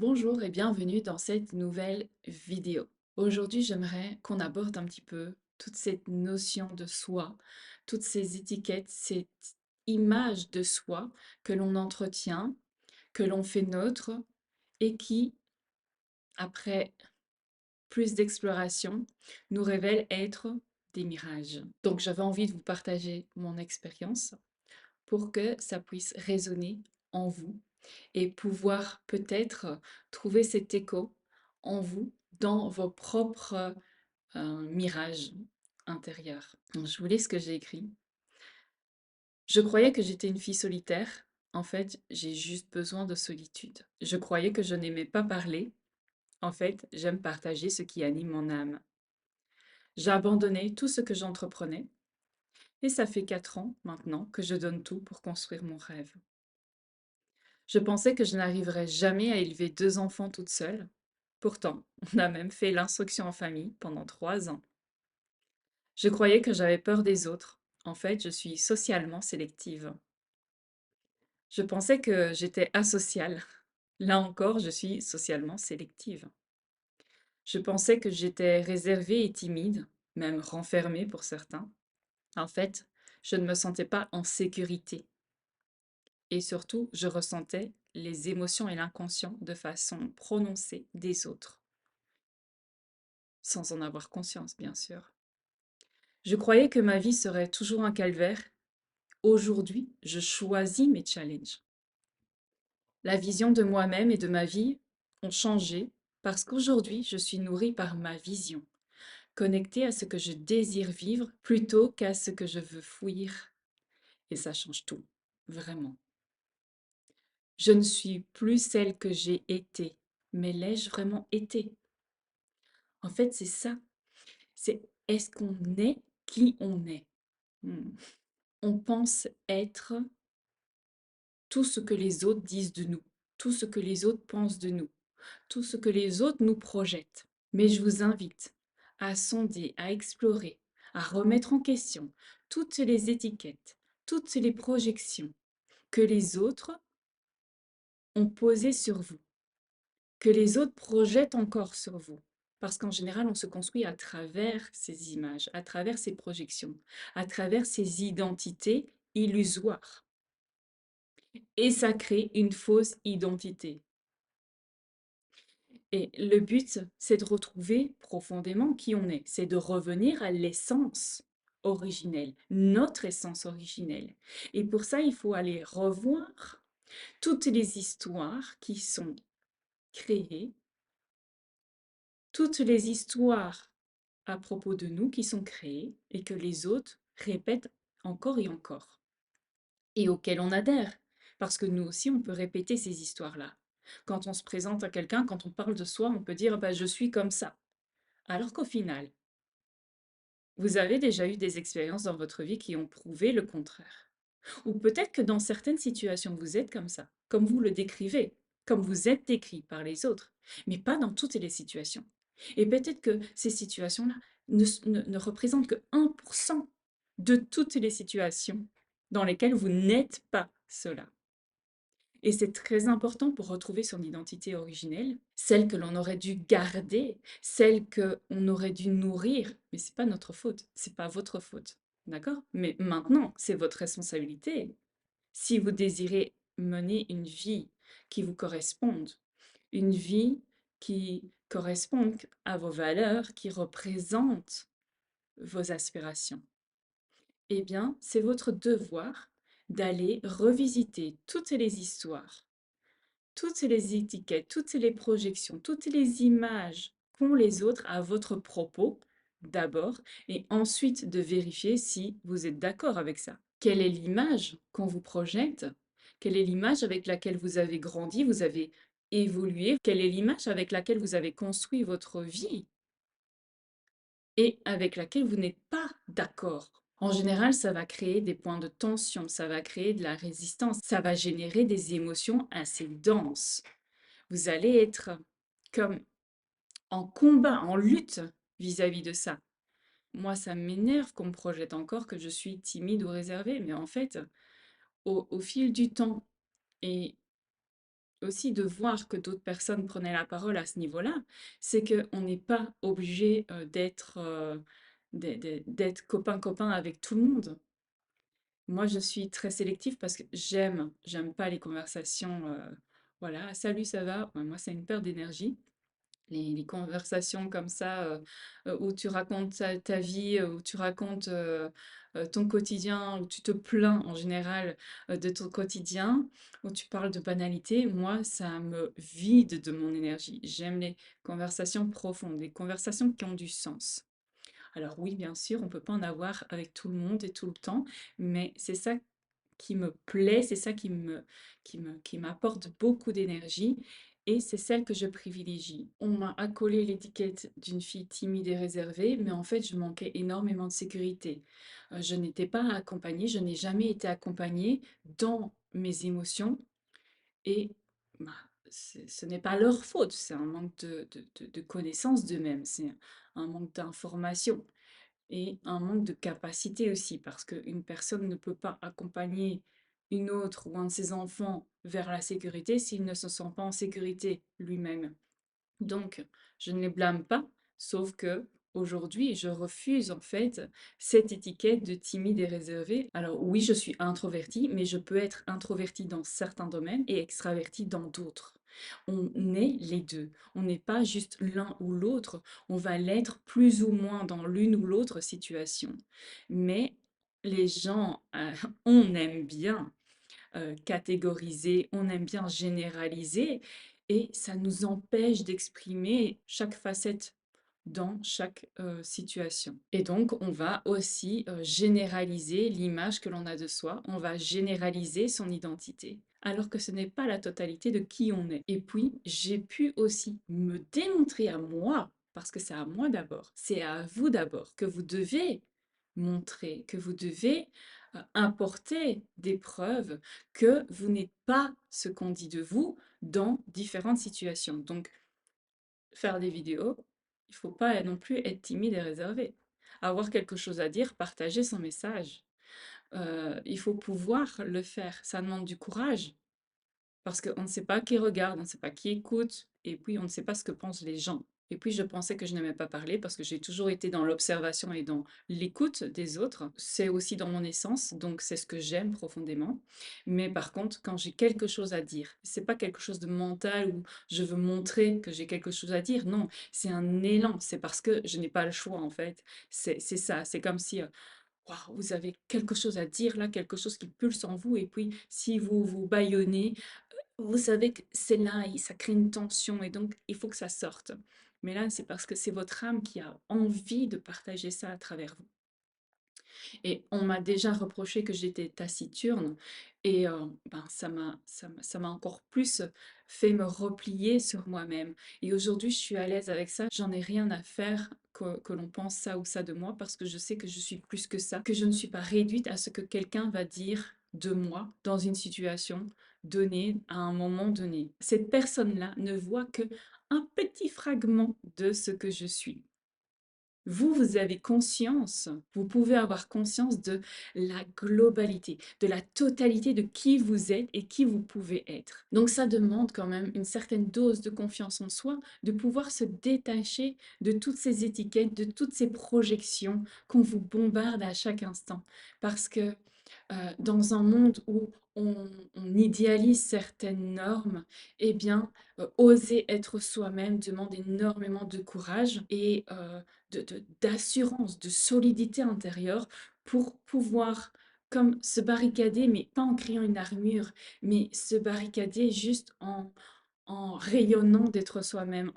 Bonjour et bienvenue dans cette nouvelle vidéo. Aujourd'hui, j'aimerais qu'on aborde un petit peu toute cette notion de soi, toutes ces étiquettes, cette image de soi que l'on entretient, que l'on fait nôtre et qui, après plus d'exploration, nous révèle être des mirages. Donc j'avais envie de vous partager mon expérience pour que ça puisse résonner en vous et pouvoir peut-être trouver cet écho en vous dans vos propres mirages intérieurs. Donc, je vous lis ce que j'ai écrit. Je croyais que j'étais une fille solitaire. En fait, j'ai juste besoin de solitude. Je croyais que je n'aimais pas parler. En fait, j'aime partager ce qui anime mon âme. J'ai abandonné tout ce que j'entreprenais et ça fait 4 ans maintenant que je donne tout pour construire mon rêve. Je pensais que je n'arriverais jamais à élever 2 enfants toute seule. Pourtant, on a même fait l'instruction en famille pendant 3 ans. Je croyais que j'avais peur des autres. En fait, je suis socialement sélective. Je pensais que j'étais asociale. Là encore, je suis socialement sélective. Je pensais que j'étais réservée et timide, même renfermée pour certains. En fait, je ne me sentais pas en sécurité. Et surtout, je ressentais les émotions et l'inconscient de façon prononcée des autres, sans en avoir conscience, bien sûr. Je croyais que ma vie serait toujours un calvaire. Aujourd'hui, je choisis mes challenges. La vision de moi-même et de ma vie ont changé parce qu'aujourd'hui, je suis nourrie par ma vision, connectée à ce que je désire vivre plutôt qu'à ce que je veux fuir. Et ça change tout, vraiment. Je ne suis plus celle que j'ai été, mais l'ai-je vraiment été? En fait, c'est ça. C'est est-ce qu'on est qui on est? Hmm. On pense être tout ce que les autres disent de nous, tout ce que les autres pensent de nous, tout ce que les autres nous projettent. Mais je vous invite à sonder, à explorer, à remettre en question toutes les étiquettes, toutes les projections que les autres ont posées sur vous, que les autres projettent encore sur vous. Parce qu'en général, on se construit à travers ces images, à travers ces projections, à travers ces identités illusoires. Et ça crée une fausse identité. Et le but, c'est de retrouver profondément qui on est. C'est de revenir à l'essence originelle, notre essence originelle. Et pour ça, il faut aller revoir toutes les histoires qui sont créées, toutes les histoires à propos de nous qui sont créées et que les autres répètent encore et encore, et auxquelles on adhère. Parce que nous aussi, on peut répéter ces histoires-là. Quand on se présente à quelqu'un, quand on parle de soi, on peut dire bah, je suis comme ça. Alors qu'au final, vous avez déjà eu des expériences dans votre vie qui ont prouvé le contraire. Ou peut-être que dans certaines situations, vous êtes comme ça, comme vous le décrivez, comme vous êtes décrit par les autres, mais pas dans toutes les situations. Et peut-être que ces situations-là ne représentent que 1% de toutes les situations dans lesquelles vous n'êtes pas cela. Et c'est très important pour retrouver son identité originelle, celle que l'on aurait dû garder, celle que on aurait dû nourrir. Mais c'est pas notre faute, c'est pas votre faute, d'accord? Mais maintenant, c'est votre responsabilité. Si vous désirez mener une vie qui vous corresponde, une vie qui corresponde à vos valeurs, qui représente vos aspirations, eh bien, c'est votre devoir d'aller revisiter toutes les histoires, toutes les étiquettes, toutes les projections, toutes les images qu'ont les autres à votre propos, d'abord, et ensuite de vérifier si vous êtes d'accord avec ça. Quelle est l'image qu'on vous projette? Quelle est l'image avec laquelle vous avez grandi, vous avez évolué? Quelle est l'image avec laquelle vous avez construit votre vie et avec laquelle vous n'êtes pas d'accord? En général, ça va créer des points de tension, ça va créer de la résistance, ça va générer des émotions assez denses. Vous allez être comme en combat, en lutte vis-à-vis de ça. Moi, ça m'énerve qu'on me projette encore que je suis timide ou réservée, mais en fait, au fil du temps et aussi de voir que d'autres personnes prenaient la parole à ce niveau-là, c'est qu'on n'est pas obligé d'être copain-copain avec tout le monde. Moi, je suis très sélective parce que j'aime pas les conversations, voilà, salut, ça va? Ouais, moi, c'est une perte d'énergie. Les conversations comme ça, où tu racontes ta vie, où tu racontes ton quotidien, où tu te plains en général de ton quotidien, où tu parles de banalité, moi, ça me vide de mon énergie. J'aime les conversations profondes, les conversations qui ont du sens. Alors oui, bien sûr, on peut pas en avoir avec tout le monde et tout le temps, mais c'est ça qui me plaît, c'est ça qui m'apporte beaucoup d'énergie et c'est celle que je privilégie. On m'a accolé l'étiquette d'une fille timide et réservée, mais en fait, je manquais énormément de sécurité. Je n'étais pas accompagnée, je n'ai jamais été accompagnée dans mes émotions et bah, ce n'est pas leur faute, c'est un manque de connaissance d'eux-mêmes, c'est un manque d'information et un manque de capacité aussi, parce qu'une personne ne peut pas accompagner une autre ou un de ses enfants vers la sécurité s'il ne se sent pas en sécurité lui-même. Donc, je ne les blâme pas, sauf que aujourd'hui, je refuse en fait cette étiquette de timide et réservé. Alors oui, je suis introvertie, mais je peux être introvertie dans certains domaines et extravertie dans d'autres. On est les deux. On n'est pas juste l'un ou l'autre. On va l'être plus ou moins dans l'une ou l'autre situation. Mais les gens, on aime bien catégoriser, on aime bien généraliser et ça nous empêche d'exprimer chaque facette dans chaque situation. Et donc, on va aussi généraliser l'image que l'on a de soi, on va généraliser son identité, alors que ce n'est pas la totalité de qui on est. Et puis, j'ai pu aussi me démontrer à moi, parce que c'est à moi d'abord, c'est à vous d'abord, que vous devez montrer, que vous devez importer des preuves que vous n'êtes pas ce qu'on dit de vous dans différentes situations. Donc, faire des vidéos, il faut pas non plus être timide et réservé. Avoir quelque chose à dire, partager son message. Il faut pouvoir le faire. Ça demande du courage parce qu'on ne sait pas qui regarde, on ne sait pas qui écoute, et puis on ne sait pas ce que pensent les gens. Et puis je pensais que je n'aimais pas parler parce que j'ai toujours été dans l'observation et dans l'écoute des autres. C'est aussi dans mon essence, donc c'est ce que j'aime profondément. Mais par contre, quand j'ai quelque chose à dire, c'est pas quelque chose de mental où je veux montrer que j'ai quelque chose à dire. Non, c'est un élan. C'est parce que je n'ai pas le choix en fait. C'est ça. C'est comme si waouh, vous avez quelque chose à dire là, quelque chose qui pulse en vous, et puis si vous vous bâillonnez, vous savez que c'est là et ça crée une tension et donc il faut que ça sorte. Mais là, c'est parce que c'est votre âme qui a envie de partager ça à travers vous. Et on m'a déjà reproché que j'étais taciturne et ben, ça m'a encore plus fait me replier sur moi-même. Et aujourd'hui, je suis à l'aise avec ça. J'en ai rien à faire que l'on pense ça ou ça de moi parce que je sais que je suis plus que ça, que je ne suis pas réduite à ce que quelqu'un va dire de moi dans une situation donnée, à un moment donné. Cette personne-là ne voit que un petit fragment de ce que je suis. Vous, vous avez conscience, vous pouvez avoir conscience de la globalité, de la totalité de qui vous êtes et qui vous pouvez être. Donc ça demande quand même une certaine dose de confiance en soi, de pouvoir se détacher de toutes ces étiquettes, de toutes ces projections qu'on vous bombarde à chaque instant. Parce que dans un monde où on idéalise certaines normes, eh bien, oser être soi-même demande énormément de courage et d'assurance, de solidité intérieure pour pouvoir comme se barricader, mais pas en créant une armure, mais se barricader juste en rayonnant d'être soi-même,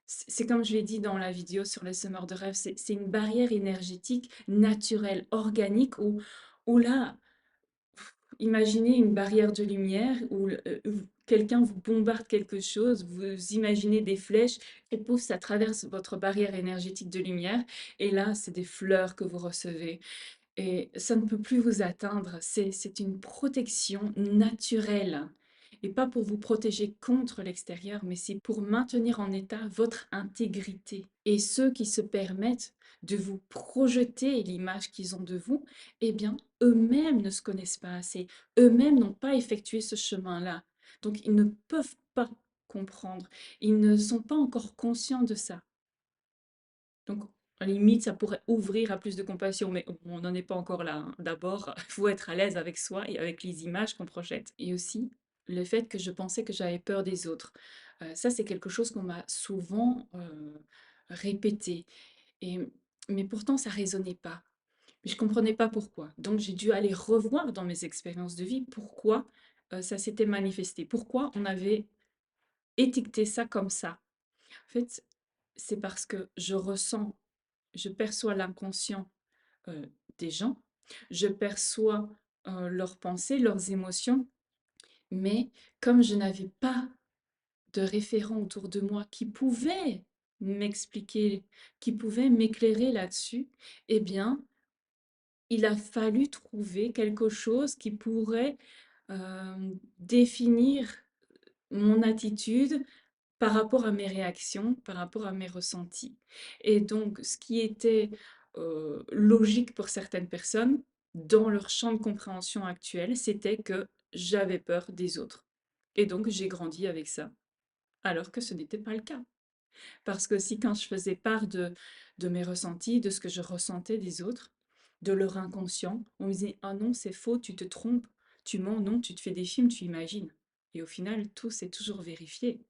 c'est comme je l'ai dit dans la vidéo sur les semeurs de rêve, c'est une barrière énergétique naturelle, organique, où là, imaginez une barrière de lumière où quelqu'un vous bombarde quelque chose, vous imaginez des flèches et pouf, ça traverse votre barrière énergétique de lumière et là, c'est des fleurs que vous recevez et ça ne peut plus vous atteindre. C'est une protection naturelle. Et pas pour vous protéger contre l'extérieur, mais c'est pour maintenir en état votre intégrité. Et ceux qui se permettent de vous projeter l'image qu'ils ont de vous, eh bien, eux-mêmes ne se connaissent pas assez. Eux-mêmes n'ont pas effectué ce chemin-là. Donc ils ne peuvent pas comprendre. Ils ne sont pas encore conscients de ça. Donc, à la limite, ça pourrait ouvrir à plus de compassion, mais on n'en est pas encore là, hein. D'abord, il faut être à l'aise avec soi et avec les images qu'on projette. Et aussi, le fait que je pensais que j'avais peur des autres. Ça, c'est quelque chose qu'on m'a souvent répété. Et, mais pourtant, ça résonnait pas. Mais je comprenais pas pourquoi. Donc, j'ai dû aller revoir dans mes expériences de vie pourquoi ça s'était manifesté. Pourquoi on avait étiqueté ça comme ça. En fait, c'est parce que je perçois l'inconscient des gens, je perçois leurs pensées, leurs émotions, mais comme je n'avais pas de référent autour de moi qui pouvait m'expliquer, qui pouvait m'éclairer là-dessus, eh bien, il a fallu trouver quelque chose qui pourrait définir mon attitude, par rapport à mes réactions, par rapport à mes ressentis. Et donc, ce qui était logique pour certaines personnes, dans leur champ de compréhension actuel, c'était que j'avais peur des autres. Et donc, j'ai grandi avec ça, alors que ce n'était pas le cas. Parce que si quand je faisais part de mes ressentis, de ce que je ressentais des autres, de leur inconscient, on me disait: «Ah non, c'est faux, tu te trompes, tu mens, non, tu te fais des films, tu imagines». Et au final, tout s'est toujours vérifié.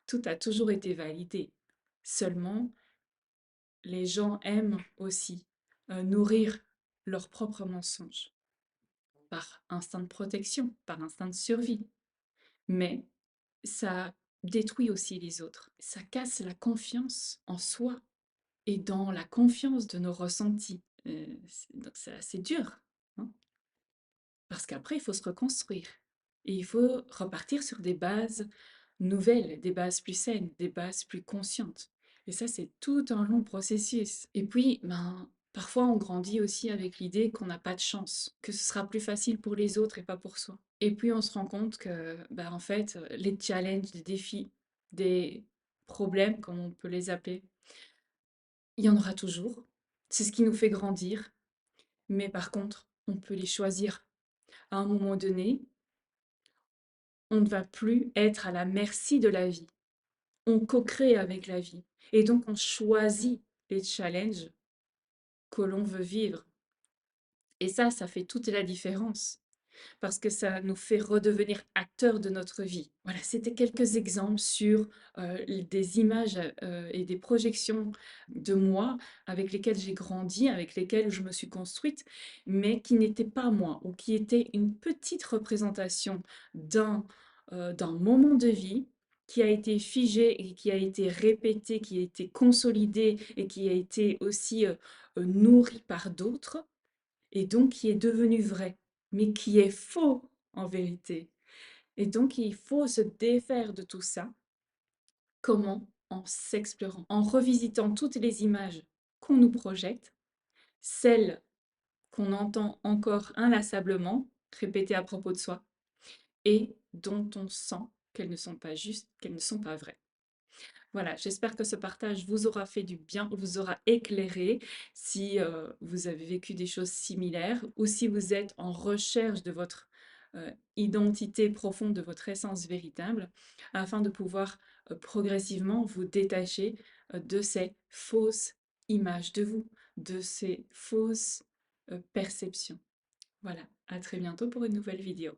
Tout a toujours été validé. Seulement, les gens aiment aussi nourrir leurs propres mensonges par instinct de protection, par instinct de survie. Mais ça détruit aussi les autres. Ça casse la confiance en soi et dans la confiance de nos ressentis. Donc c'est assez dur, hein, parce qu'après, il faut se reconstruire. Et il faut repartir sur des bases nouvelles, des bases plus saines, des bases plus conscientes. Et ça, c'est tout un long processus. Et puis, ben, parfois, on grandit aussi avec l'idée qu'on n'a pas de chance, que ce sera plus facile pour les autres et pas pour soi. Et puis, on se rend compte que, ben, en fait, les challenges, les défis, des problèmes, comme on peut les appeler, il y en aura toujours. C'est ce qui nous fait grandir. Mais par contre, on peut les choisir. À un moment donné, on ne va plus être à la merci de la vie. On co-crée avec la vie. Et donc, on choisit les challenges que l'on veut vivre. Et ça fait toute la différence parce que ça nous fait redevenir acteurs de notre vie. Voilà, c'était quelques exemples sur des images et des projections de moi avec lesquelles j'ai grandi, avec lesquelles je me suis construite, mais qui n'étaient pas moi ou qui étaient une petite représentation d'un moment de vie qui a été figé et qui a été répété, qui a été consolidé et qui a été aussi nourri par d'autres et donc qui est devenu vrai, mais qui est faux en vérité. Et donc il faut se défaire de tout ça. Comment? En s'explorant, en revisitant toutes les images qu'on nous projette, celles qu'on entend encore inlassablement répétées à propos de soi, et dont on sent qu'elles ne sont pas justes, qu'elles ne sont pas vraies. Voilà, j'espère que ce partage vous aura fait du bien, vous aura éclairé si vous avez vécu des choses similaires ou si vous êtes en recherche de votre identité profonde, de votre essence véritable, afin de pouvoir progressivement vous détacher de ces fausses images de vous, de ces fausses perceptions. Voilà, à très bientôt pour une nouvelle vidéo.